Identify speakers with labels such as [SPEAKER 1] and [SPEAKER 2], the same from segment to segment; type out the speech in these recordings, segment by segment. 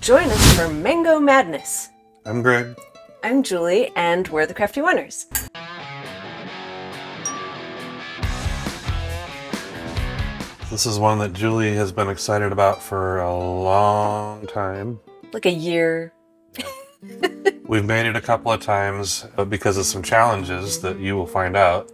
[SPEAKER 1] Join us for Mango Madness.
[SPEAKER 2] I'm Greg.
[SPEAKER 1] I'm Julie, and we're the Crafty Winners.
[SPEAKER 2] This is one that Julie has been excited about for a long time.
[SPEAKER 1] Like a year.
[SPEAKER 2] We've made it a couple of times, but because of some challenges that you will find out,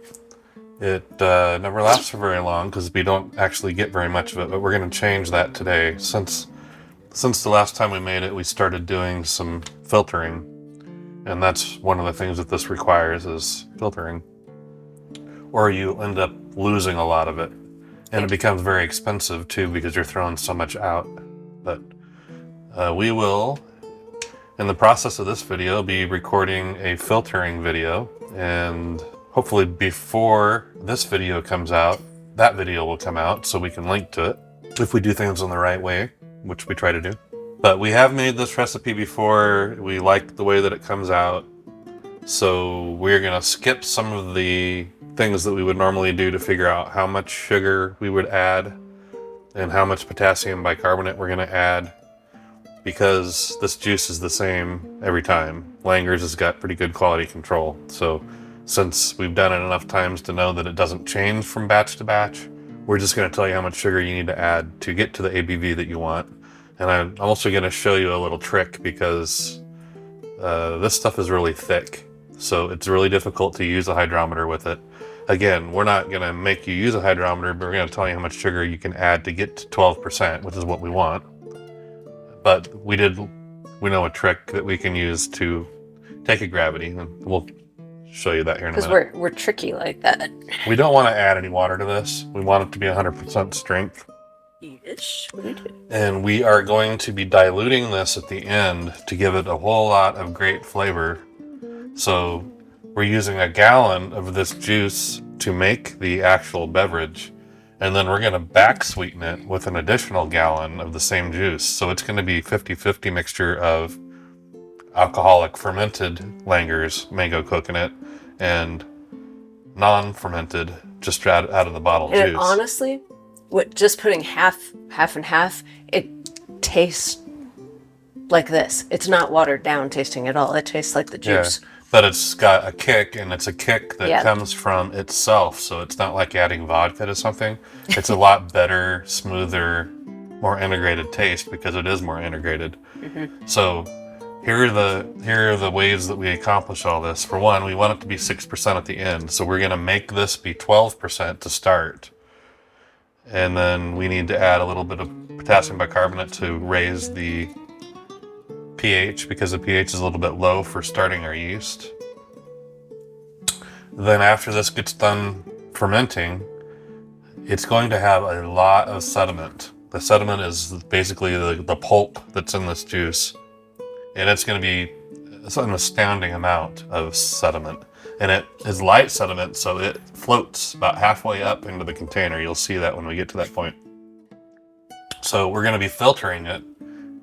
[SPEAKER 2] it never lasts for very long because we don't actually get very much of it, but we're going to change that today. Since the last time we made it, we started doing some filtering, and that's one of the things that this requires is filtering, or you end up losing a lot of it. And it becomes very expensive too because you're throwing so much out. But we will, in the process of this video, be recording a filtering video, and hopefully before this video comes out, that video will come out so we can link to it if we do things in the right way, which we try to do. But we have made this recipe before. We like the way that it comes out. So we're gonna skip some of the things that we would normally do to figure out how much sugar we would add and how much potassium bicarbonate we're gonna add, because this juice is the same every time. Langer's has got pretty good quality control. So since we've done it enough times to know that it doesn't change from batch to batch, we're just gonna tell you how much sugar you need to add to get to the ABV that you want. And I'm also gonna show you a little trick because this stuff is really thick. So it's really difficult to use a hydrometer with it. Again, we're not gonna make you use a hydrometer, but we're gonna tell you how much sugar you can add to get to 12%, which is what we want. But we know a trick that we can use to take a gravity, and we'll show you that here in a minute.
[SPEAKER 1] Because we're tricky like that.
[SPEAKER 2] We don't want to add any water to this. We want it to be 100% strength.
[SPEAKER 1] Yes, we do.
[SPEAKER 2] And we are going to be diluting this at the end to give it a whole lot of great flavor. So we're using a gallon of this juice to make the actual beverage, and then we're going to back sweeten it with an additional gallon of the same juice. So it's going to be 50-50 mixture of alcoholic fermented Langer's mango coconut and non-fermented, just out of the bottle
[SPEAKER 1] And
[SPEAKER 2] juice.
[SPEAKER 1] honestly, just putting half and half, it tastes like this. It's not watered down tasting at all. It tastes like the juice.
[SPEAKER 2] Yeah, but it's got a kick, and it's a kick that comes from itself. So it's not like adding vodka to something. It's a lot better, smoother, more integrated taste because it is more integrated. Mm-hmm. So here are the ways that we accomplish all this. For one, we want it to be 6% at the end. So we're going to make this be 12% to start. And then we need to add a little bit of potassium bicarbonate to raise the pH, because the pH is a little bit low for starting our yeast. Then after this gets done fermenting, it's going to have a lot of sediment. The sediment is basically the pulp that's in this juice. And it's going to be an astounding amount of sediment. And it is light sediment, so it floats about halfway up into the container. You'll see that when we get to that point. So we're going to be filtering it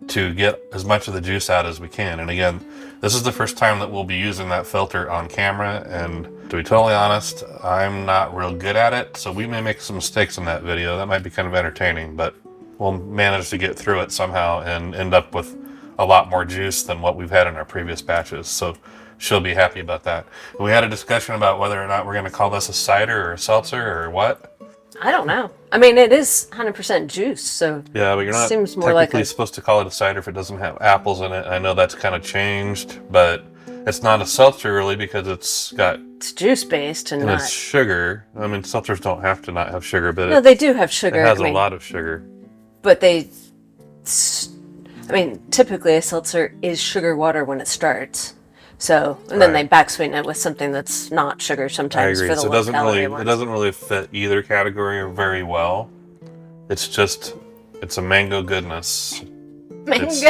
[SPEAKER 2] to get as much of the juice out as we can. And again, this is the first time that we'll be using that filter on camera, and to be totally honest, I'm not real good at it, so we may make some mistakes in that video. That might be kind of entertaining, but we'll manage to get through it somehow and end up with a lot more juice than what we've had in our previous batches. So she'll be happy about that. We had a discussion about whether or not we're going to call this a cider or a seltzer or what.
[SPEAKER 1] I don't know. I mean, it is 100% juice, so
[SPEAKER 2] yeah, but you're not
[SPEAKER 1] seems more
[SPEAKER 2] technically
[SPEAKER 1] like
[SPEAKER 2] supposed to call it a cider if it doesn't have apples in it. I know that's kind of changed, but it's not a seltzer really because it's
[SPEAKER 1] juice based and not.
[SPEAKER 2] It's sugar. I mean, seltzers don't have to not have sugar, but
[SPEAKER 1] No, they do have sugar.
[SPEAKER 2] It has a lot of sugar.
[SPEAKER 1] But typically a seltzer is sugar water when it starts. So, and then they back sweeten it with something that's not sugar sometimes.
[SPEAKER 2] I agree.
[SPEAKER 1] For the
[SPEAKER 2] So
[SPEAKER 1] it
[SPEAKER 2] doesn't really fit either category very well. It's a mango goodness.
[SPEAKER 1] Goodness.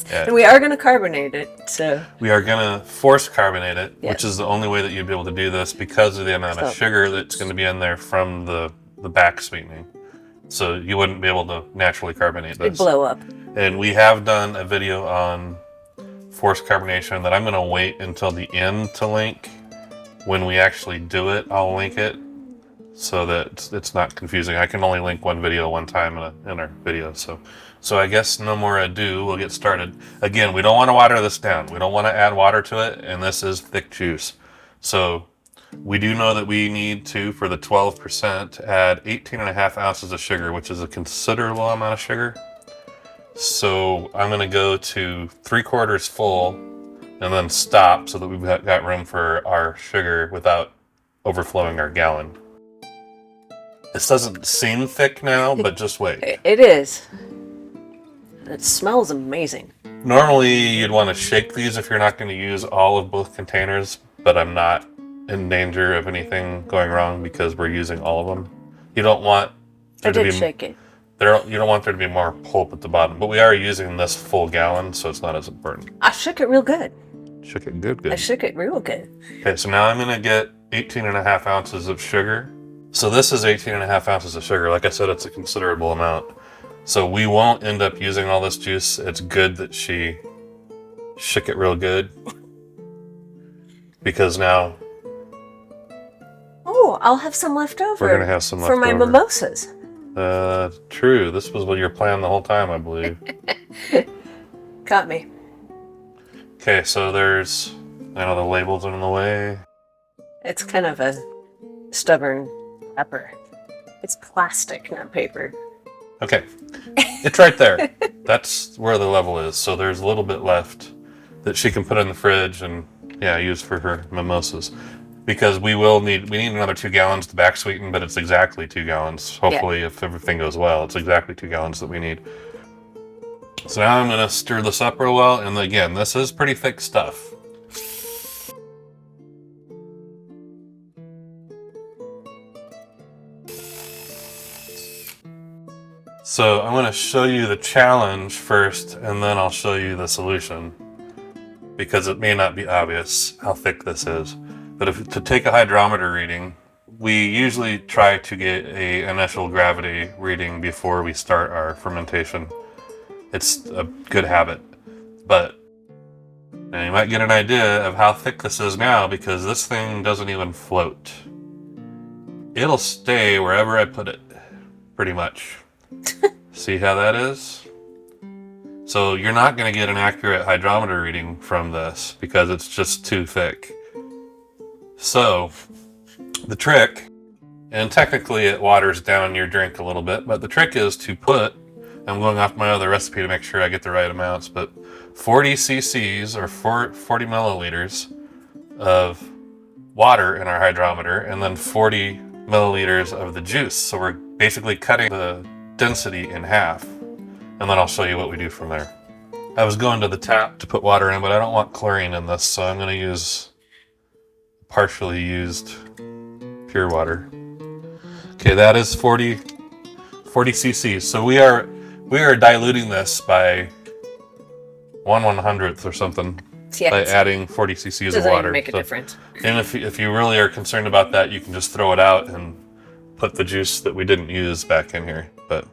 [SPEAKER 2] Yeah.
[SPEAKER 1] And we are going to carbonate it. So
[SPEAKER 2] we are going to force carbonate it, which is the only way that you'd be able to do this because of the amount of sugar that's going to be in there from the back sweetening. So you wouldn't be able to naturally carbonate this.
[SPEAKER 1] It'd blow up.
[SPEAKER 2] And we have done a video on forced carbonation that I'm going to wait until the end to link. When we actually do it, I'll link it so that it's not confusing. I can only link one video one time in our video, so So I guess no more ado, we'll get started. Again, we don't want to water this down. We don't want to add water to it, and this is thick juice. So we do know that we need to, for the 12%, add 18.5 ounces of sugar, which is a considerable amount of sugar. So I'm going to go to 3/4 full and then stop so that we've got room for our sugar without overflowing our gallon. This doesn't seem thick now, but just wait.
[SPEAKER 1] It is. It smells amazing.
[SPEAKER 2] Normally, you'd want to shake these if you're not going to use all of both containers, but I'm not in danger of anything going wrong because we're using all of them. You don't want
[SPEAKER 1] I did shake it.
[SPEAKER 2] you don't want there to be more pulp at the bottom, but we are using this full gallon, so it's not as important.
[SPEAKER 1] I shook it real good.
[SPEAKER 2] Shook it good.
[SPEAKER 1] I shook it real good.
[SPEAKER 2] Okay, so now I'm going to get 18.5 ounces of sugar. So this is 18.5 ounces of sugar. Like I said, it's a considerable amount. So we won't end up using all this juice. It's good that she shook it real good. Because now...
[SPEAKER 1] Oh, I'll have some left over.
[SPEAKER 2] We're going to have some left
[SPEAKER 1] for my
[SPEAKER 2] over.
[SPEAKER 1] mimosas.
[SPEAKER 2] True. This was your plan the whole time, I believe.
[SPEAKER 1] Got me.
[SPEAKER 2] Okay, so there's... I know the labels are in the way.
[SPEAKER 1] It's kind of a stubborn pepper. It's plastic, not paper.
[SPEAKER 2] Okay, it's right there. That's where the level is. So there's a little bit left that she can put in the fridge and use for her mimosas. Because we need another 2 gallons to back sweeten, but it's exactly 2 gallons. Hopefully, if everything goes well, it's exactly 2 gallons that we need. So now I'm going to stir this up real well. And again, this is pretty thick stuff. So I'm going to show you the challenge first, and then I'll show you the solution. Because it may not be obvious how thick this is. But to take a hydrometer reading, we usually try to get an initial gravity reading before we start our fermentation. It's a good habit. But now you might get an idea of how thick this is now because this thing doesn't even float. It'll stay wherever I put it, pretty much. See how that is? So you're not going to get an accurate hydrometer reading from this because it's just too thick. So the trick, and technically it waters down your drink a little bit, but the trick is to put, I'm going off my other recipe to make sure I get the right amounts, but 40 cc's or 40 milliliters of water in our hydrometer and then 40 milliliters of the juice. So we're basically cutting the density in half. And then I'll show you what we do from there. I was going to the tap to put water in, but I don't want chlorine in this, so I'm going to use partially used pure water. Okay, that is 40 cc's. So we are diluting this by 1/100th or something.
[SPEAKER 1] Yes.
[SPEAKER 2] By adding 40 cc's of water.
[SPEAKER 1] Doesn't even make a difference.
[SPEAKER 2] And if you really are concerned about that, you can just throw it out and put the juice that we didn't use back in here. But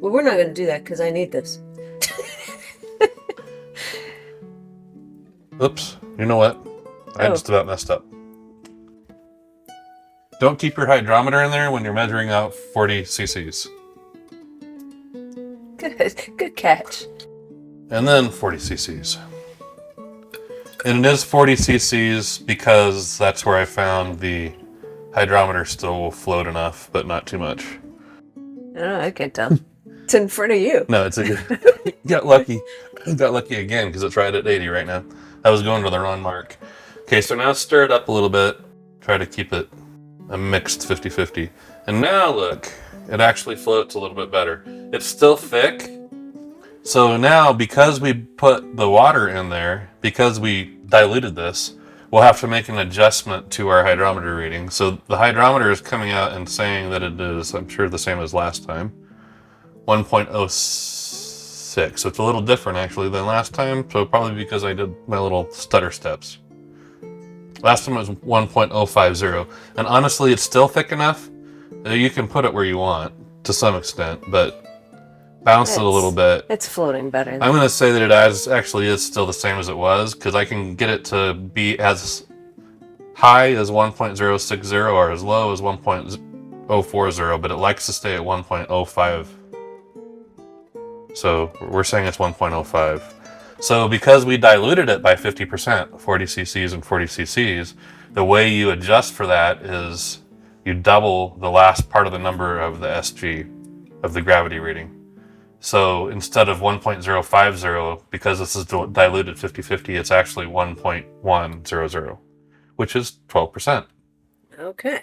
[SPEAKER 1] well, we're not going to do that because I need this.
[SPEAKER 2] Oops. You know what? I just about messed up. Don't keep your hydrometer in there when you're measuring out 40 cc's.
[SPEAKER 1] Good catch.
[SPEAKER 2] And then 40 cc's. And it is 40 cc's because that's where I found the hydrometer still will float enough, but not too much.
[SPEAKER 1] Oh, I can't tell. It's in front of you.
[SPEAKER 2] No, it's a good. Got lucky. Got lucky again because it's right at 80 right now. I was going to the wrong mark. Okay, so now stir it up a little bit. Try to keep it a mixed 50-50. And now look, it actually floats a little bit better. It's still thick. So now, because we put the water in there, because we diluted this, we'll have to make an adjustment to our hydrometer reading. So the hydrometer is coming out and saying that it is, I'm sure, the same as last time. 1.06. So it's a little different actually than last time. So probably because I did my little stutter steps. Last time it was 1.050. And honestly, it's still thick enough that you can put it where you want to some extent, but bounce it a little bit.
[SPEAKER 1] It's floating better.
[SPEAKER 2] I'm going to say that it actually is still the same as it was because I can get it to be as high as 1.060 or as low as 1.040, but it likes to stay at 1.05. So we're saying it's 1.05. So because we diluted it by 50%, 40 cc's and 40 cc's, the way you adjust for that is you double the last part of the number of the SG, of the gravity reading. So instead of 1.050, because this is diluted 50-50, it's actually 1.100, which is 12%.
[SPEAKER 1] Okay.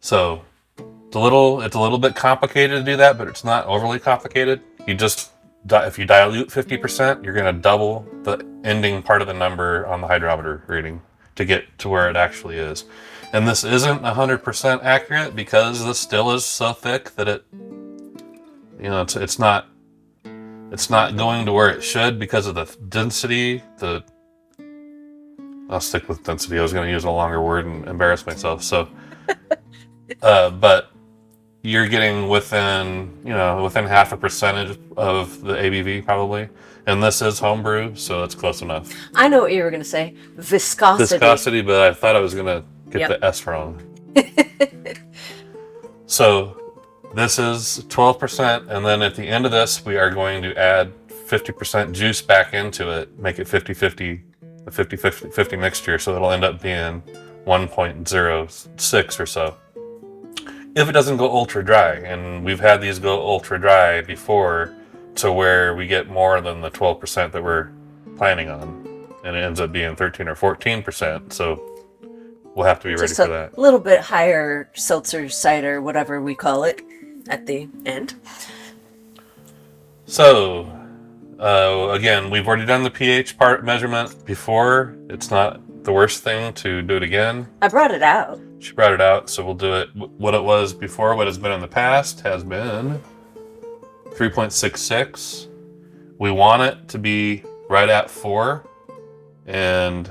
[SPEAKER 2] So it's a little bit complicated to do that, but it's not overly complicated. You just, if you dilute 50%, you're going to double the ending part of the number on the hydrometer reading to get to where it actually is. And this isn't 100% accurate because the still is so thick that it, it's not going to where it should because of the density. I'll stick with density. I was going to use a longer word and embarrass myself. So, but you're getting within 0.5% of the ABV probably. And this is homebrew, so it's close enough.
[SPEAKER 1] I know what you were going to say. Viscosity.
[SPEAKER 2] But I thought I was going to get the S wrong. So this is 12%, and then at the end of this, we are going to add 50% juice back into it, make it 50-50, a 50-50 mixture, so it'll end up being 1.06 or so. If it doesn't go ultra dry, and we've had these go ultra dry before, to where we get more than the 12% that we're planning on, and it ends up being 13 or 14%, so we'll have to be ready for that.
[SPEAKER 1] A little bit higher seltzer, cider, whatever we call it, at the end.
[SPEAKER 2] So, again, we've already done the pH part measurement before. It's not the worst thing to do it again.
[SPEAKER 1] I brought it out.
[SPEAKER 2] She brought it out, so we'll do it. What it was before, what it's been in the past, has been 3.66. We want it to be right at 4, and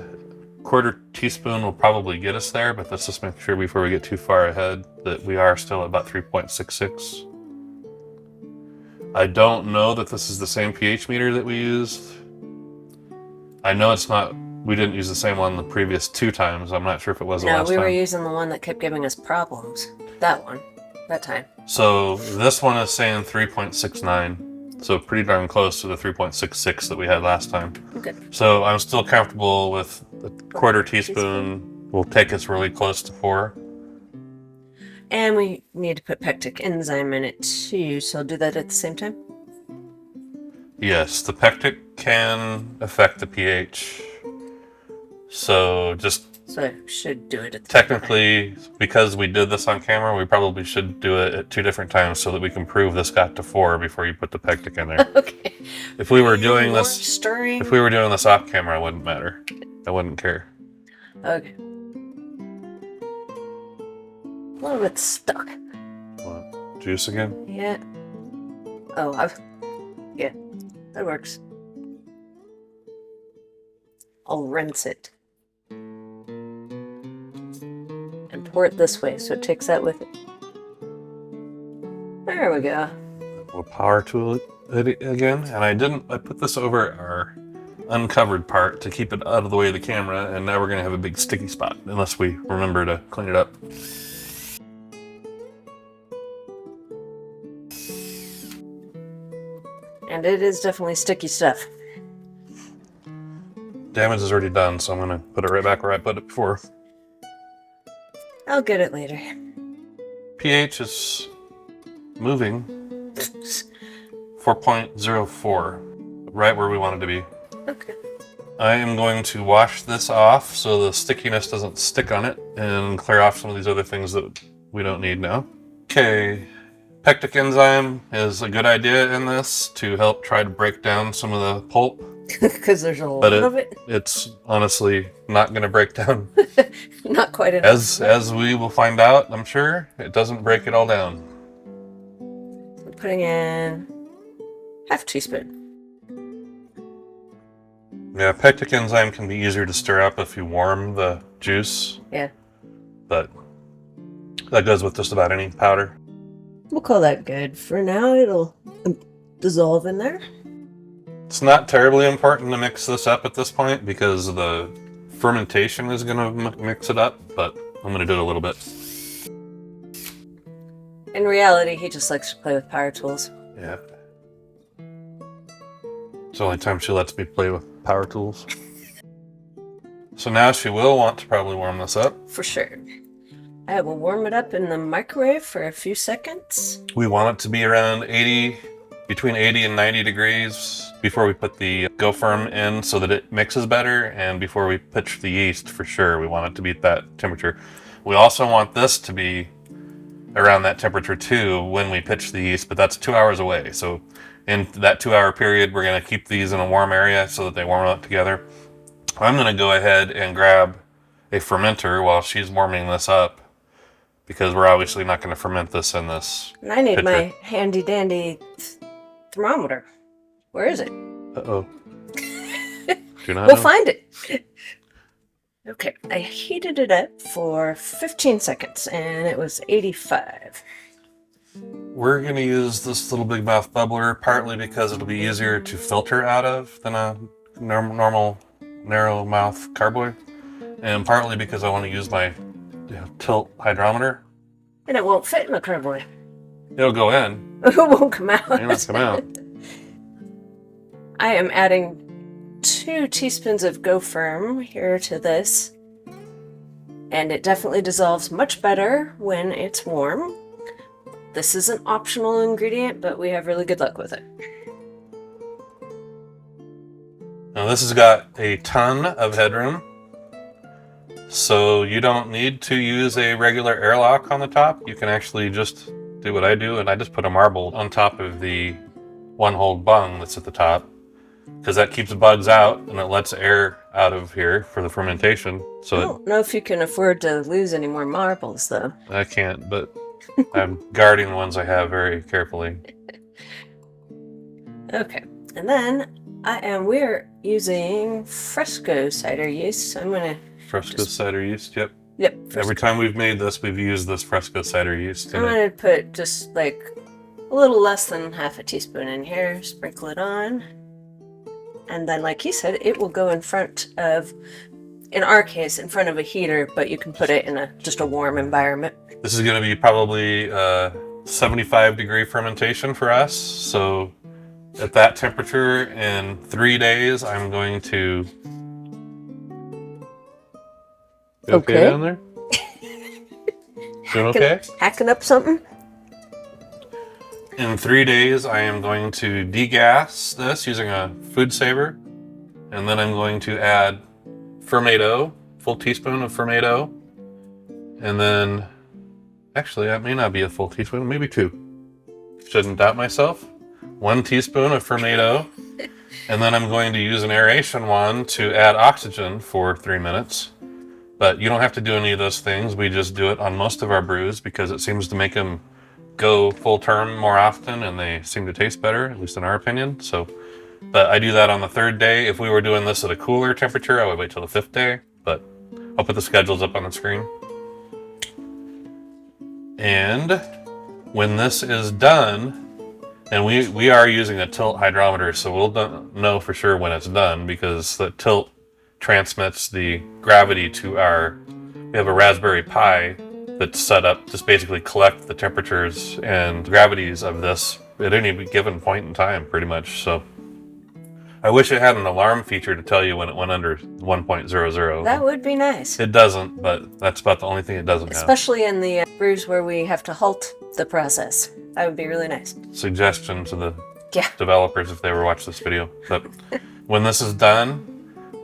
[SPEAKER 2] quarter teaspoon will probably get us there, but let's just make sure before we get too far ahead that we are still at about 3.66. I don't know that this is the same pH meter that we used. I know it's not. We didn't use the same one the previous 2 times. I'm not sure if it was the last time.
[SPEAKER 1] No, we were using the one that kept giving us problems. That one. That time.
[SPEAKER 2] So this one is saying 3.69. So pretty darn close to the 3.66 that we had last time.
[SPEAKER 1] Okay.
[SPEAKER 2] So I'm still comfortable with a quarter teaspoon. Will take us really close to 4.
[SPEAKER 1] And we need to put pectic enzyme in it too, so I'll do that at the same time?
[SPEAKER 2] Yes, the pectic can affect the pH. So
[SPEAKER 1] I should do it at the
[SPEAKER 2] technically, because we did this on camera, we probably should do it at 2 different times so that we can prove this got to 4 before you put the pectic in there.
[SPEAKER 1] Okay.
[SPEAKER 2] If we were doing this
[SPEAKER 1] stirring.
[SPEAKER 2] If we were doing this off camera, it wouldn't matter. I wouldn't care.
[SPEAKER 1] Okay. A little bit stuck.
[SPEAKER 2] What? Juice again?
[SPEAKER 1] Yeah. Oh, yeah, that works. I'll rinse it. And pour it this way so it takes that with it. There we go.
[SPEAKER 2] We'll power tool it again. And I put this over our uncovered part to keep it out of the way of the camera, and now we're going to have a big sticky spot unless we remember to clean it up.
[SPEAKER 1] And it is definitely sticky stuff.
[SPEAKER 2] Damage is already done, so I'm going to put it right back where I put it before.
[SPEAKER 1] I'll get it later.
[SPEAKER 2] pH is moving. 4.04, right where we want it to be.
[SPEAKER 1] Okay.
[SPEAKER 2] I am going to wash this off so the stickiness doesn't stick on it and clear off some of these other things that we don't need now. Okay, pectic enzyme is a good idea in this to help try to break down some of the pulp.
[SPEAKER 1] Because there's a lot of it.
[SPEAKER 2] It's honestly not going to break down.
[SPEAKER 1] Not quite enough.
[SPEAKER 2] As we will find out, I'm sure, it doesn't break it all down.
[SPEAKER 1] I'm putting in half teaspoon.
[SPEAKER 2] Yeah, pectic enzyme can be easier to stir up if you warm the juice.
[SPEAKER 1] Yeah.
[SPEAKER 2] But that goes with just about any powder.
[SPEAKER 1] We'll call that good. For now, it'll dissolve in there.
[SPEAKER 2] It's not terribly important to mix this up at this point because the fermentation is going to mix it up, but I'm going to do it a little bit.
[SPEAKER 1] In reality, he just likes to play with power tools.
[SPEAKER 2] Yeah. It's the only time she lets me play with power tools. So now she will want to probably warm this up.
[SPEAKER 1] For sure. I will warm it up in the microwave for a few seconds.
[SPEAKER 2] We want it to be around between 80 and 90 degrees before we put the Go Firm in so that it mixes better, and before we pitch the yeast, for sure, we want it to be at that temperature. We also want this to be around that temperature too when we pitch the yeast, but that's 2 hours away. So in that 2 hour period, we're going to keep these in a warm area so that they warm up together. I'm going to go ahead and grab a fermenter while she's warming this up, because we're obviously not going to ferment this in this
[SPEAKER 1] And I need
[SPEAKER 2] pitcher.
[SPEAKER 1] my handy dandy thermometer. Where is it?
[SPEAKER 2] Uh-oh. Do not
[SPEAKER 1] We'll
[SPEAKER 2] know.
[SPEAKER 1] find it. Okay, I heated it up for 15 seconds and it was 85.
[SPEAKER 2] We're going to use this little big mouth bubbler partly because it'll be easier to filter out of than a normal narrow mouth carboy, and partly because I want to use my tilt hydrometer.
[SPEAKER 1] And it won't fit in the carboy.
[SPEAKER 2] It'll go in.
[SPEAKER 1] It won't come out.
[SPEAKER 2] It'll not come out.
[SPEAKER 1] I am adding 2 teaspoons of Go Firm here to this. And it definitely dissolves much better when it's warm. This is an optional ingredient, but we have really good luck with it.
[SPEAKER 2] Now this has got a ton of headroom, so you don't need to use a regular airlock on the top. You can actually just do what I do, and I just put a marble on top of the one-hole bung that's at the top, because that keeps bugs out and it lets air out of here for the fermentation.
[SPEAKER 1] I
[SPEAKER 2] So
[SPEAKER 1] don't know if you can afford to lose any more marbles, though.
[SPEAKER 2] I can't, but I'm guarding the ones I have very carefully.
[SPEAKER 1] Okay, and then we're using Fresco cider yeast. So I'm gonna.
[SPEAKER 2] Fresco cider yeast, yep.
[SPEAKER 1] Yep.
[SPEAKER 2] Every time we've made this, we've used this Fresco cider yeast in
[SPEAKER 1] I'm
[SPEAKER 2] it.
[SPEAKER 1] gonna put just like a little less than half a teaspoon in here, sprinkle it on. And then, like he said, it will go in front of, in our case, in front of a heater, but you can put it in just a warm environment.
[SPEAKER 2] This is going to be probably 75-degree fermentation for us. So at that temperature in 3 days, I'm going to... You okay down there? Doing okay?
[SPEAKER 1] Hacking up something?
[SPEAKER 2] In 3 days, I am going to degas this using a food saver. And then I'm going to add Fermento, full teaspoon of Fermento. And then, actually, that may not be a full teaspoon, maybe 2. Shouldn't doubt myself. 1 teaspoon of Fermento. And then I'm going to use an aeration wand to add oxygen for 3 minutes. But you don't have to do any of those things. We just do it on most of our brews because it seems to make them go full term more often and they seem to taste better, at least in our opinion. So, but I do that on the 3rd day. If we were doing this at a cooler temperature, I would wait till the 5th day, but I'll put the schedules up on the screen. And when this is done, and we are using a tilt hydrometer, so we'll know for sure when it's done because the tilt transmits the gravity to we have a Raspberry Pi that's set up to basically collect the temperatures and gravities of this at any given point in time, pretty much. So I wish it had an alarm feature to tell you when it went under 1.00.
[SPEAKER 1] That would be nice.
[SPEAKER 2] It doesn't, but that's about the only thing it doesn't have.
[SPEAKER 1] Especially in the brews where we have to halt the process. That would be really nice.
[SPEAKER 2] Suggestion to the
[SPEAKER 1] Yeah.
[SPEAKER 2] developers if they ever watch this video. But when this is done,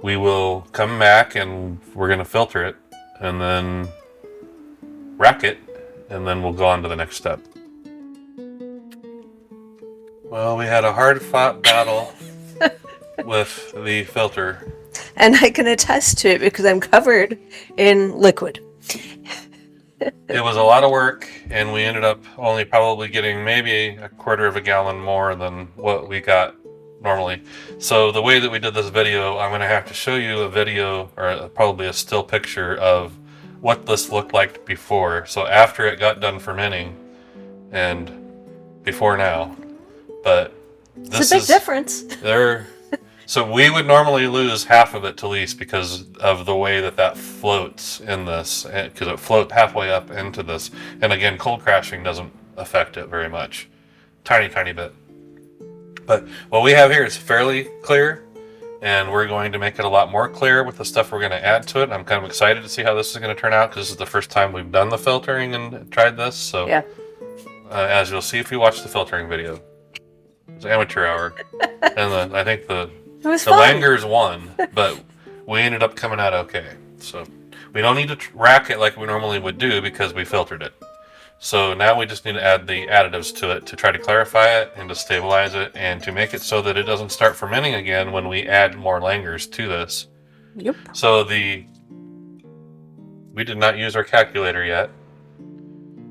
[SPEAKER 2] we will come back and we're going to filter it and then rack it, and then we'll go on to the next step. Well, we had a hard-fought battle with the filter.
[SPEAKER 1] And I can attest to it because I'm covered in liquid.
[SPEAKER 2] It was a lot of work, and we ended up only probably getting maybe a quarter of a gallon more than what we got normally. So the way that we did this video, I'm going to have to show you a video, or probably a still picture of what this looked like before. So after it got done fermenting and before now. But this
[SPEAKER 1] It's a big difference.
[SPEAKER 2] So we would normally lose half of it to least because of the way that floats in this, because it floats halfway up into this. And again, cold crashing doesn't affect it very much. Tiny, tiny bit. But what we have here is fairly clear, and we're going to make it a lot more clear with the stuff we're going to add to it. I'm kind of excited to see how this is going to turn out because this is the first time we've done the filtering and tried this. So,
[SPEAKER 1] Yeah.
[SPEAKER 2] As you'll see if you watch the filtering video, it's amateur hour, and I think the
[SPEAKER 1] fun.
[SPEAKER 2] Langers won, but we ended up coming out okay. So we don't need to rack it like we normally would do because we filtered it. So now we just need to add the additives to it to try to clarify it and to stabilize it and to make it so that it doesn't start fermenting again when we add more Langers to this.
[SPEAKER 1] Yep.
[SPEAKER 2] So we did not use our calculator yet.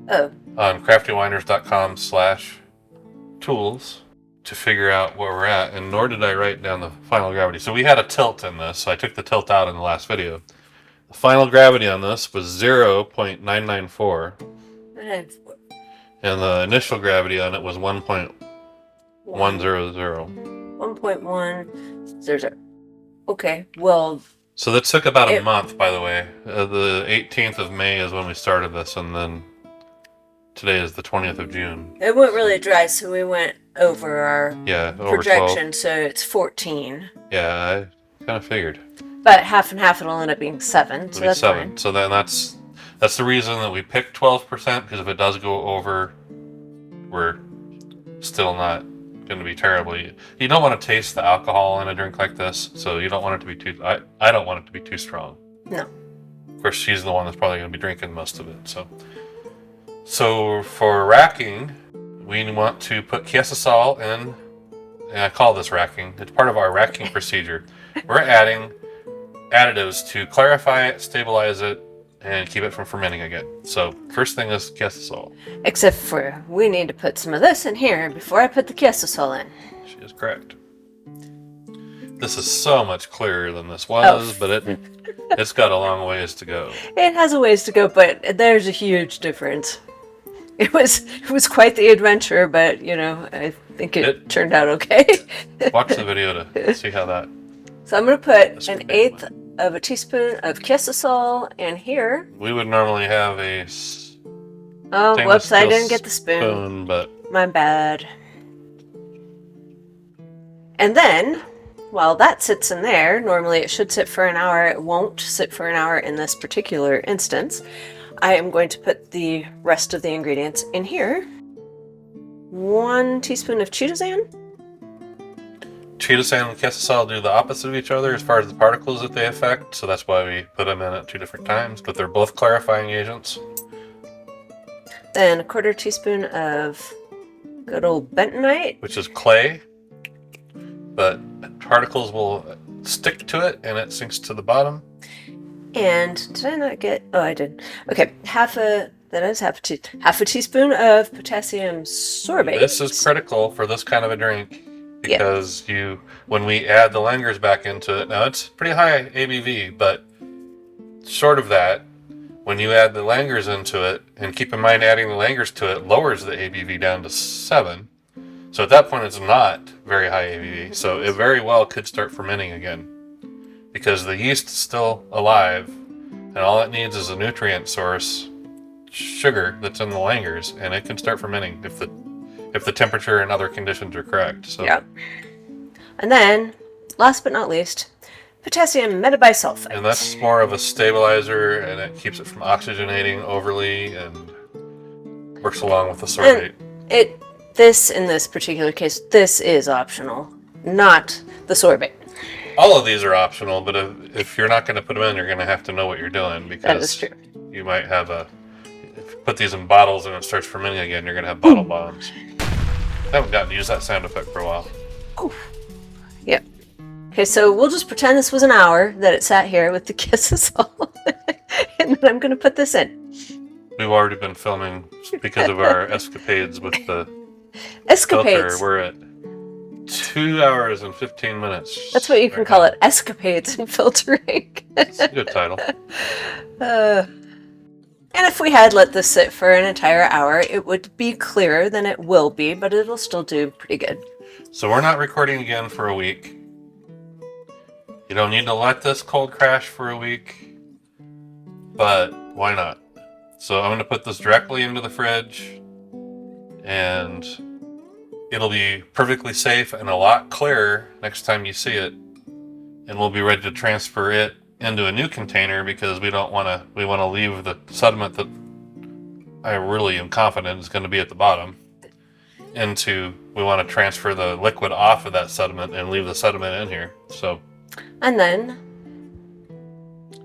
[SPEAKER 1] Oh.
[SPEAKER 2] On craftywineries.com/tools to figure out where we're at, and nor did I write down the final gravity. So we had a tilt in this, so I took the tilt out in the last video. The final gravity on this was 0.994. And the initial gravity on it was 1.100.
[SPEAKER 1] 1.100. Okay, well...
[SPEAKER 2] So that took about a month, by the way. The 18th of May is when we started this, and then today is the 20th of June.
[SPEAKER 1] It went really dry, so we went over our
[SPEAKER 2] over
[SPEAKER 1] projection,
[SPEAKER 2] 12.
[SPEAKER 1] so it's 14.
[SPEAKER 2] Yeah, I kind of figured.
[SPEAKER 1] But half and half, it'll end up being 7, so that's
[SPEAKER 2] 7.
[SPEAKER 1] fine.
[SPEAKER 2] So then that's the reason that we picked 12%, because if it does go over, we're still not going to be terribly... You don't want to taste the alcohol in a drink like this, so you don't want it to be too... I don't want it to be too strong.
[SPEAKER 1] No.
[SPEAKER 2] Of course, she's the one that's probably going to be drinking most of it, So for racking, we want to put quesosol in, and I call this racking. It's part of our racking procedure. We're adding additives to clarify it, stabilize it, and keep it from fermenting again. So first thing is quesosol.
[SPEAKER 1] Except for we need to put some of this in here before I put the quesosol in.
[SPEAKER 2] She is correct. This is so much clearer than this was, but it's got a long ways to go.
[SPEAKER 1] It has a ways to go, but there's a huge difference. It was quite the adventure, but I think it turned out okay.
[SPEAKER 2] Watch the video to see how that.
[SPEAKER 1] So I'm going to put 1/8 of a teaspoon of quesosol in here.
[SPEAKER 2] We would normally have a.
[SPEAKER 1] Oh, whoops! I didn't get the spoon.
[SPEAKER 2] But
[SPEAKER 1] my bad. And then, while that sits in there, normally it should sit for an hour. It won't sit for an hour in this particular instance. I am going to put the rest of the ingredients in here. 1 teaspoon of chitosan.
[SPEAKER 2] Chitosan and quesosol do the opposite of each other as far as the particles that they affect, so that's why we put them in at 2 different times, but they're both clarifying agents.
[SPEAKER 1] Then 1/4 teaspoon of good old bentonite.
[SPEAKER 2] Which is clay, but particles will stick to it and it sinks to the bottom.
[SPEAKER 1] And did I not get... Oh, I did. Okay, half a teaspoon of potassium sorbate.
[SPEAKER 2] This is critical for this kind of a drink. Because when we add the Langers back into it, now it's pretty high ABV, but short of that, when you add the Langers into it, and keep in mind adding the Langers to it lowers the ABV down to 7. So at that point it's not very high ABV, so it very well could start fermenting again. Because the yeast is still alive, and all it needs is a nutrient source, sugar, that's in the Langers, and it can start fermenting if the temperature and other conditions are correct. So.
[SPEAKER 1] Yeah. And then, last but not least, potassium metabisulfite.
[SPEAKER 2] And that's more of a stabilizer, and it keeps it from oxygenating overly and works along with the sorbate.
[SPEAKER 1] In this particular case, this is optional, not the sorbate.
[SPEAKER 2] All of these are optional, but if you're not going to put them in, you're going to have to know what you're doing, because
[SPEAKER 1] that is true.
[SPEAKER 2] You might have if you put these in bottles and it starts fermenting again, you're going to have bottle bombs. I haven't gotten to use that sound effect for a while.
[SPEAKER 1] Oof. Yep. Okay, so we'll just pretend this was an hour that it sat here with the quesosol, and then I'm going to put this in.
[SPEAKER 2] We've already been filming because of our escapades with the
[SPEAKER 1] escapades.
[SPEAKER 2] filter. We're at 2 hours and 15 minutes.
[SPEAKER 1] That's what you can call it, escapades in filtering.
[SPEAKER 2] It's a good title.
[SPEAKER 1] And if we had let this sit for an entire hour, it would be clearer than it will be, but it'll still do pretty good.
[SPEAKER 2] So we're not recording again for a week. You don't need to let this cold crash for a week, but why not? So I'm going to put this directly into the fridge and it'll be perfectly safe and a lot clearer next time you see it. And we'll be ready to transfer it into a new container because we want to leave the sediment that I really am confident is going to be at the bottom we want to transfer the liquid off of that sediment and leave the sediment in here. So,
[SPEAKER 1] and then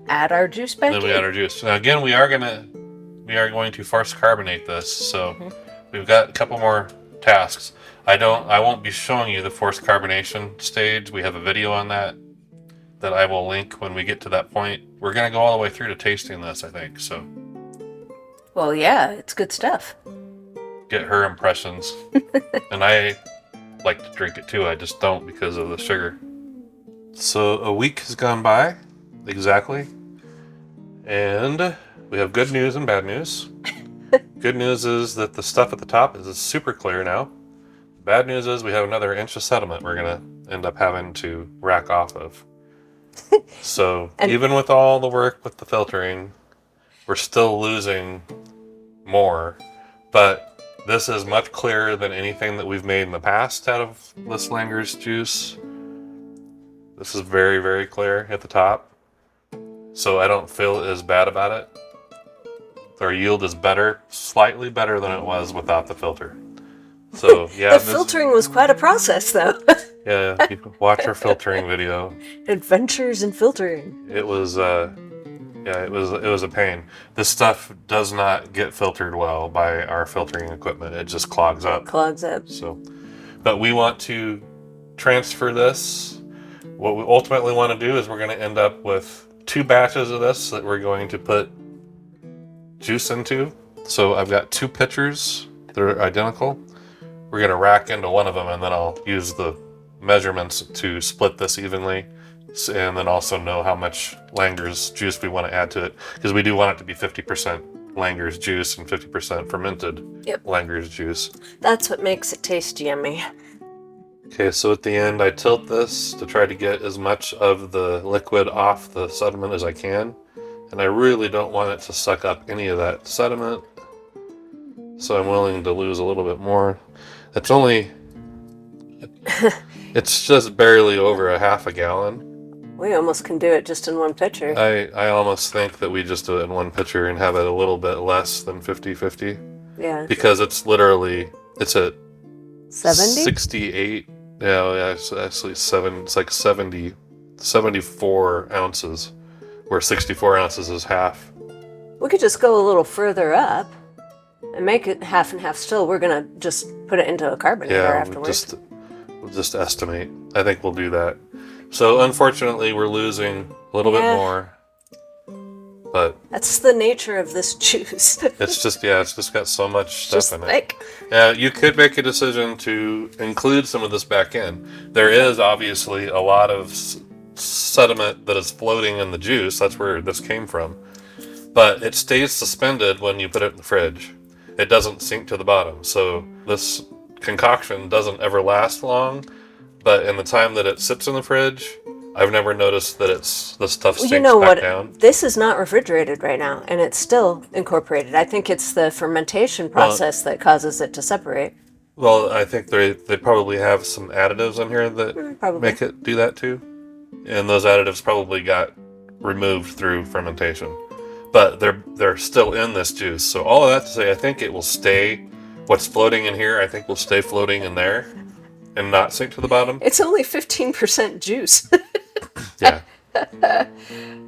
[SPEAKER 1] add our juice back
[SPEAKER 2] then
[SPEAKER 1] in.
[SPEAKER 2] we add our juice. Now again, we are going to force carbonate this. So we've got a couple more tasks. I won't be showing you the forced carbonation stage. We have a video on that I will link when we get to that point. We're going to go all the way through to tasting this, I think. So,
[SPEAKER 1] well, yeah, it's good stuff.
[SPEAKER 2] Get her impressions. And I like to drink it too. I just don't because of the sugar. So a week has gone by, exactly. And we have good news and bad news. Good news is that the stuff at the top is super clear now. Bad news is we have another inch of sediment we're going to end up having to rack off of. So even with all the work with the filtering, we're still losing more. But this is much clearer than anything that we've made in the past out of this Langer's juice. This is very, very clear at the top. So I don't feel as bad about it. Our yield is better, slightly better than it was without the filter. So yeah.
[SPEAKER 1] The filtering was quite a process though.
[SPEAKER 2] Yeah, you can watch our filtering video.
[SPEAKER 1] Adventures in filtering.
[SPEAKER 2] It was it was a pain. This stuff does not get filtered well by our filtering equipment. It just clogs up. So, but we want to transfer this. What we ultimately want to do is we're going to end up with 2 batches of this that we're going to put juice into. So I've got 2 pitchers that are identical. We're going to rack into one of them, and then I'll use the measurements to split this evenly. And then also know how much Langer's juice we want to add to it, because we do want it to be 50% Langer's juice and 50% fermented Langer's juice.
[SPEAKER 1] That's what makes it taste yummy.
[SPEAKER 2] Okay, so at the end I tilt this to try to get as much of the liquid off the sediment as I can, and I really don't want it to suck up any of that sediment, so I'm willing to lose a little bit more. It's only it's just barely over a half a gallon.
[SPEAKER 1] We almost can do it just in one pitcher.
[SPEAKER 2] I almost think that we just do it in one pitcher and have it a little bit less than 50-50.
[SPEAKER 1] Yeah.
[SPEAKER 2] Because it's at
[SPEAKER 1] 70?
[SPEAKER 2] 68. Yeah, it's actually it's like 74 ounces, where 64 ounces is half.
[SPEAKER 1] We could just go a little further up and make it half and half still. We're going to just put it into a carbonator afterwards.
[SPEAKER 2] We'll just estimate. I think we'll do that. So unfortunately, we're losing a little bit more, but
[SPEAKER 1] that's the nature of this juice.
[SPEAKER 2] it's just got so much stuff in it.
[SPEAKER 1] Yeah,
[SPEAKER 2] you could make a decision to include some of this back in. There is obviously a lot of sediment that is floating in the juice. That's where this came from, but it stays suspended when you put it in the fridge. It doesn't sink to the bottom, so this concoction doesn't ever last long. But in the time that it sits in the fridge, I've never noticed that the stuff sinks back down.
[SPEAKER 1] This is not refrigerated right now, and it's still incorporated. I think it's the fermentation process that causes it to separate.
[SPEAKER 2] Well, I think they probably have some additives in here that make it do that too. And those additives probably got removed through fermentation. But they're still in this juice. So all of that to say, I think it will stay. What's floating in here, I think will stay floating in there and not sink to the bottom.
[SPEAKER 1] It's only 15% juice.
[SPEAKER 2] Yeah.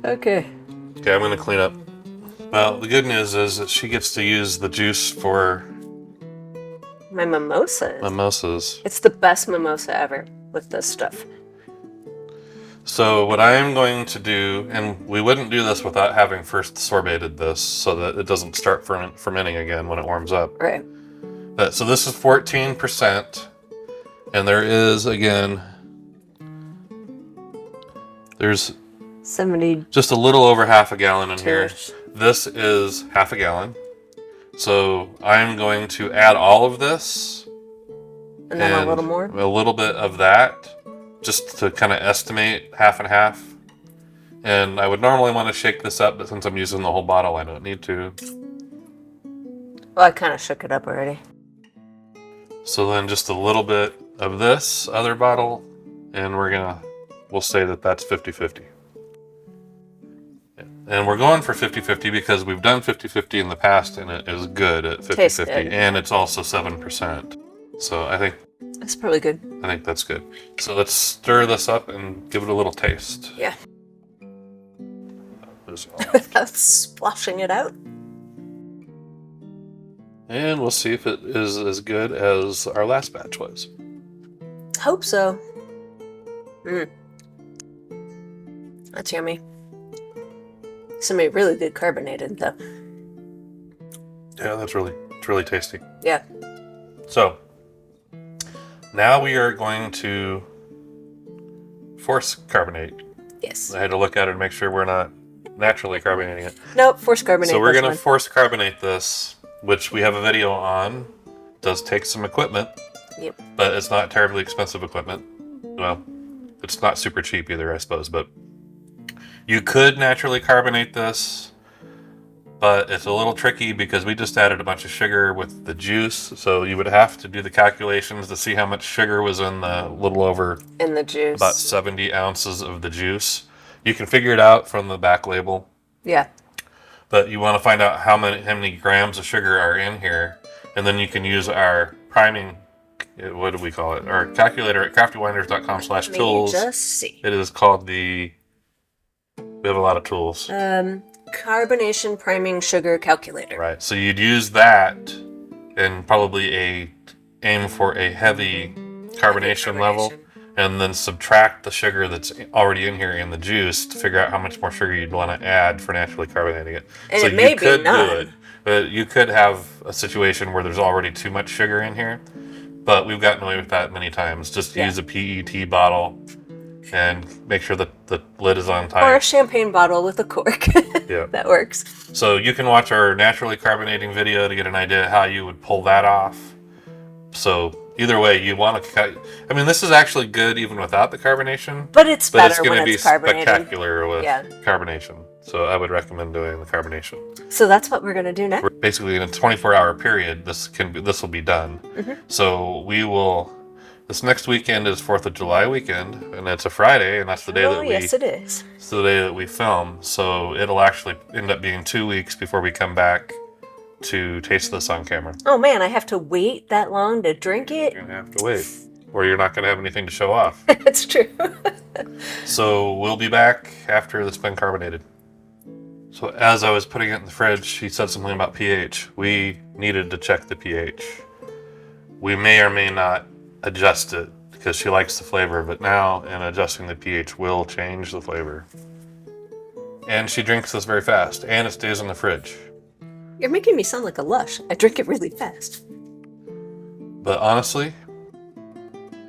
[SPEAKER 1] Okay,
[SPEAKER 2] I'm going to clean up. Well, the good news is that she gets to use the juice for
[SPEAKER 1] my
[SPEAKER 2] mimosas.
[SPEAKER 1] It's the best mimosa ever with this stuff.
[SPEAKER 2] So what I am going to do, and we wouldn't do this without having first sorbated this so that it doesn't start fermenting again when it warms up.
[SPEAKER 1] Right.
[SPEAKER 2] So this is 14%, and there is, again, there's
[SPEAKER 1] 70.
[SPEAKER 2] Just a little over half a gallon in here. This is half a gallon. So I'm going to add all of this.
[SPEAKER 1] And then a little more?
[SPEAKER 2] A little bit of that, just to kind of estimate half and half. And I would normally want to shake this up, but since I'm using the whole bottle, I don't need to.
[SPEAKER 1] Well, I kind of shook it up already.
[SPEAKER 2] So then just a little bit of this other bottle, and we'll say that that's 50-50. And we're going for 50-50 because we've done 50-50 in the past, and it is good at 50-50, and it's also 7%. So I think
[SPEAKER 1] that's probably good.
[SPEAKER 2] I think that's good. So let's stir this up and give it a little taste.
[SPEAKER 1] Yeah. Without splashing it out.
[SPEAKER 2] And we'll see if it is as good as our last batch was.
[SPEAKER 1] Hope so. That's yummy. Somebody really good carbonated though.
[SPEAKER 2] Yeah, it's really tasty.
[SPEAKER 1] Yeah.
[SPEAKER 2] So now we are going to force carbonate.
[SPEAKER 1] Yes.
[SPEAKER 2] I had to look at it and make sure we're not naturally carbonating it.
[SPEAKER 1] Nope, force carbonate.
[SPEAKER 2] So we're going to force carbonate this, which we have a video on. It does take some equipment.
[SPEAKER 1] Yep.
[SPEAKER 2] But it's not terribly expensive equipment. Well, it's not super cheap either, I suppose, but you could naturally carbonate this, but it's a little tricky because we just added a bunch of sugar with the juice, so you would have to do the calculations to see how much sugar was in the little over
[SPEAKER 1] in the juice.
[SPEAKER 2] About 70 ounces of the juice. You can figure it out from the back label.
[SPEAKER 1] Yeah.
[SPEAKER 2] But you want to find out how many grams of sugar are in here, and then you can use our priming, what do we call it? Our calculator at craftywinders.com/tools.
[SPEAKER 1] Just see.
[SPEAKER 2] It is called we have a lot of tools.
[SPEAKER 1] Carbonation priming sugar calculator.
[SPEAKER 2] Right. So you'd use that and probably aim for a heavy carbonation level, and then subtract the sugar that's already in here in the juice to figure out how much more sugar you'd want to add for naturally carbonating it.
[SPEAKER 1] And
[SPEAKER 2] so
[SPEAKER 1] it may
[SPEAKER 2] you could
[SPEAKER 1] be none.
[SPEAKER 2] do it, but you could have a situation where there's already too much sugar in here. But we've gotten away with that many times. Just use a PET bottle and make sure that the lid is on tight.
[SPEAKER 1] Or a champagne bottle with a cork.
[SPEAKER 2] Yeah.
[SPEAKER 1] That works.
[SPEAKER 2] So you can watch our naturally carbonating video to get an idea how you would pull that off. So either way, you want to I mean, this is actually good even without the carbonation.
[SPEAKER 1] But it's better
[SPEAKER 2] going
[SPEAKER 1] when
[SPEAKER 2] to
[SPEAKER 1] it's
[SPEAKER 2] be
[SPEAKER 1] carbonated.
[SPEAKER 2] spectacular with carbonation. So I would recommend doing the carbonation.
[SPEAKER 1] So that's what we're going to do next.
[SPEAKER 2] Basically, in a 24-hour period, this will be done. So this next weekend is 4th of July weekend, and it's a Friday, and that's the day
[SPEAKER 1] yes, it is.
[SPEAKER 2] It's the day that we film. So it'll actually end up being 2 weeks before we come back to taste this on camera.
[SPEAKER 1] Oh man, I have to wait that long to drink it?
[SPEAKER 2] You're going to have to wait, or you're not going to have anything to show off.
[SPEAKER 1] That's true.
[SPEAKER 2] So we'll be back after it's been carbonated. So as I was putting it in the fridge, she said something about pH. We needed to check the pH. We may or may not adjust it because she likes the flavor, but now in adjusting the pH will change the flavor. And she drinks this very fast, and it stays in the fridge.
[SPEAKER 1] You're making me sound like a lush. I drink it really fast.
[SPEAKER 2] But honestly,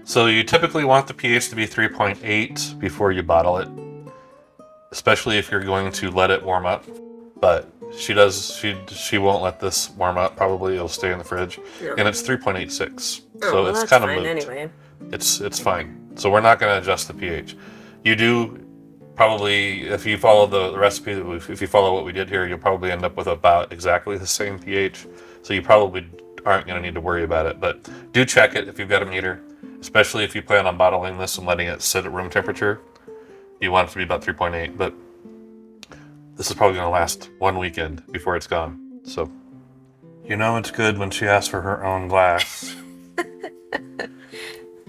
[SPEAKER 2] so you typically want the pH to be 3.8 before you bottle it, especially if you're going to let it warm up. But she won't let this warm up. Probably it'll stay in the fridge, and it's 3.86. So it's kind of moot.
[SPEAKER 1] Anyway.
[SPEAKER 2] It's fine. So we're not going to adjust the pH. You do probably, if you follow the recipe, if you follow what we did here, you'll probably end up with about exactly the same pH. So you probably aren't going to need to worry about it. But do check it if you've got a meter, especially if you plan on bottling this and letting it sit at room temperature. You want it to be about 3.8, but this is probably going to last 1 weekend before it's gone. So, it's good when she asks for her own glass.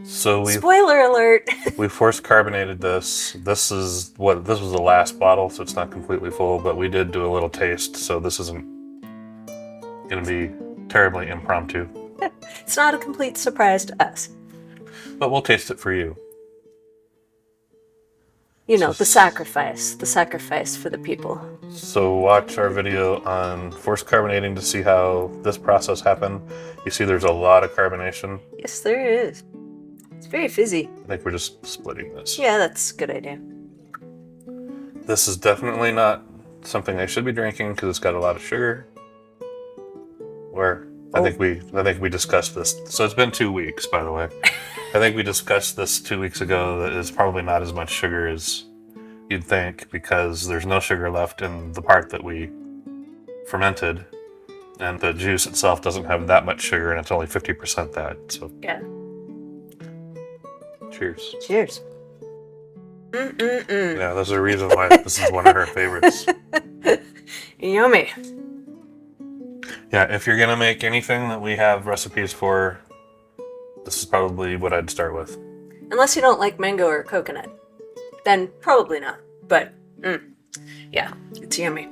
[SPEAKER 2] So
[SPEAKER 1] spoiler alert.
[SPEAKER 2] We force carbonated this. This was the last bottle, so it's not completely full, but we did do a little taste, so this isn't going to be terribly impromptu.
[SPEAKER 1] It's not a complete surprise to us.
[SPEAKER 2] But we'll taste it for you.
[SPEAKER 1] The sacrifice for the people.
[SPEAKER 2] So watch our video on forced carbonating to see how this process happened. You see there's a lot of carbonation.
[SPEAKER 1] Yes, there is. It's very fizzy.
[SPEAKER 2] I think we're just splitting this.
[SPEAKER 1] Yeah, that's a good idea.
[SPEAKER 2] This is definitely not something I should be drinking because it's got a lot of sugar. I think we discussed this. So it's been 2 weeks, by the way. I think we discussed this 2 weeks ago. That is probably not as much sugar as you'd think because there's no sugar left in the part that we fermented. And the juice itself doesn't have that much sugar, and it's only 50% that. So
[SPEAKER 1] Yeah.
[SPEAKER 2] cheers.
[SPEAKER 1] Cheers. Mm-mm-mm.
[SPEAKER 2] Yeah, there's a reason why this is one of her favorites.
[SPEAKER 1] Yummy.
[SPEAKER 2] Yeah, if you're gonna make anything that we have recipes for, this is probably what I'd start with.
[SPEAKER 1] Unless you don't like mango or coconut, then probably not. But yeah, it's yummy.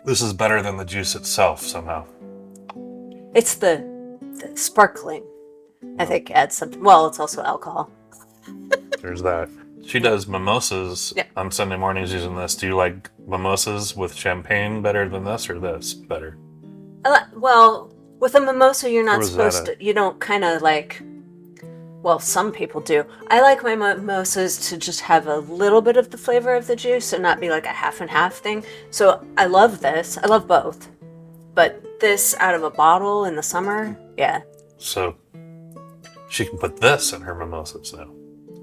[SPEAKER 2] This is better than the juice itself somehow.
[SPEAKER 1] It's the sparkling, I think, adds something. Well, it's also alcohol.
[SPEAKER 2] There's that. She does mimosas
[SPEAKER 1] Yeah.
[SPEAKER 2] on Sunday mornings using this. Do you like mimosas with champagne better than this, or this better?
[SPEAKER 1] Well, with a mimosa, you're not
[SPEAKER 2] was that
[SPEAKER 1] supposed to. You don't kind of like. Well, some people do. I like my mimosas to just have a little bit of the flavor of the juice and not be like a half and half thing. So I love this. I love both. But this out of a bottle in the summer, yeah.
[SPEAKER 2] So she can put this in her mimosas now.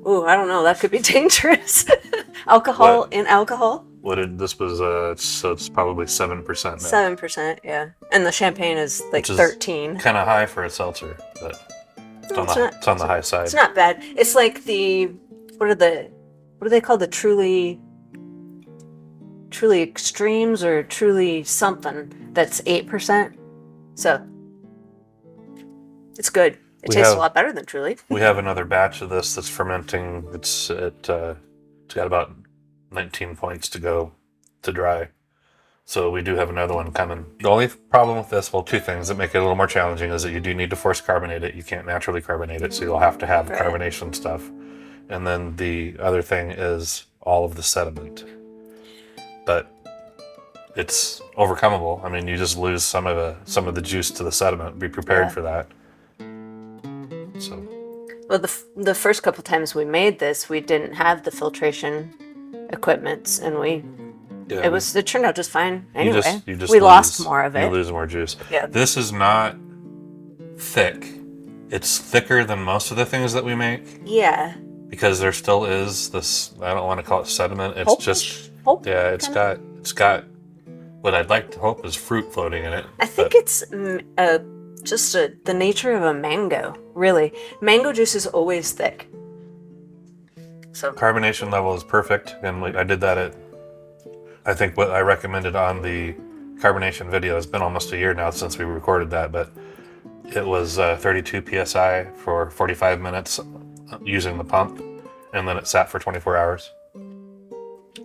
[SPEAKER 1] Ooh, I don't know. That could be dangerous. Alcohol
[SPEAKER 2] What?
[SPEAKER 1] in alcohol?
[SPEAKER 2] What did this was? So it's probably 7% now.
[SPEAKER 1] 7%, yeah. And the champagne is like
[SPEAKER 2] Which is
[SPEAKER 1] 13.
[SPEAKER 2] Kind of high for a seltzer, but it's,
[SPEAKER 1] No,
[SPEAKER 2] it's on the high side.
[SPEAKER 1] It's not bad. It's like the what are they called? The truly extremes or truly something that's 8%. So it's good. It tastes a lot better than Truly.
[SPEAKER 2] We have another batch of this that's fermenting. It's got about 19 points to go to dry. So we do have another one coming. The only problem with this, well, two things that make it a little more challenging is that you do need to force carbonate it. You can't naturally carbonate it, so you'll have to have carbonation stuff. And then the other thing is all of the sediment. But it's overcomable. I mean, you just lose some of the juice to the sediment. Be prepared for that. So.
[SPEAKER 1] Well, the first couple times we made this, we didn't have the filtration equipment, and it turned out just fine. Anyway, we lost more of it.
[SPEAKER 2] You lose more juice.
[SPEAKER 1] Yeah.
[SPEAKER 2] This is not thick. It's thicker than most of the things that we make.
[SPEAKER 1] Yeah.
[SPEAKER 2] Because there still is this. I don't want to call it sediment. It's
[SPEAKER 1] Pulpish?
[SPEAKER 2] just it's got what I'd like to hope is fruit floating in it.
[SPEAKER 1] I think it's just the nature of a mango. Really, mango juice is always thick. So
[SPEAKER 2] carbonation level is perfect, and I did that at. I think what I recommended on the carbonation video, it's been almost a year now since we recorded that, but it was 32 psi for 45 minutes using the pump, and then it sat for 24 hours.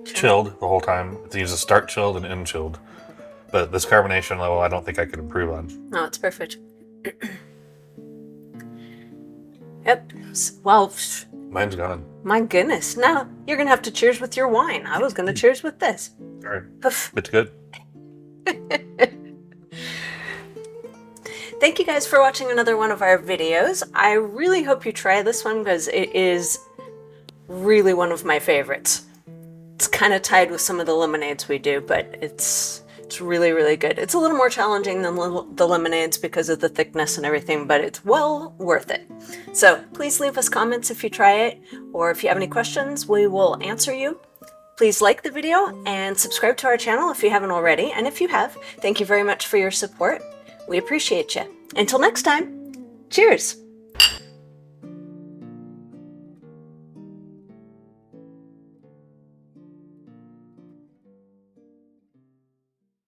[SPEAKER 2] Chilled the whole time. It uses start chilled and end chilled. But this carbonation level, I don't think I could improve on.
[SPEAKER 1] No, it's perfect. Yep. Well,
[SPEAKER 2] Mine's gone.
[SPEAKER 1] my goodness. Now you're going to have to cheers with your wine. I was going to cheers with this.
[SPEAKER 2] All right.
[SPEAKER 1] Poof.
[SPEAKER 2] It's good.
[SPEAKER 1] Thank you guys for watching another one of our videos. I really hope you try this one because it is really one of my favorites. It's kind of tied with some of the lemonades we do, but it's really, really good. It's a little more challenging than the lemonades because of the thickness and everything, but it's well worth it. So please leave us comments if you try it, or if you have any questions, we will answer you. Please like the video and subscribe to our channel if you haven't already. And if you have, thank you very much for your support. We appreciate you. Until next time, cheers.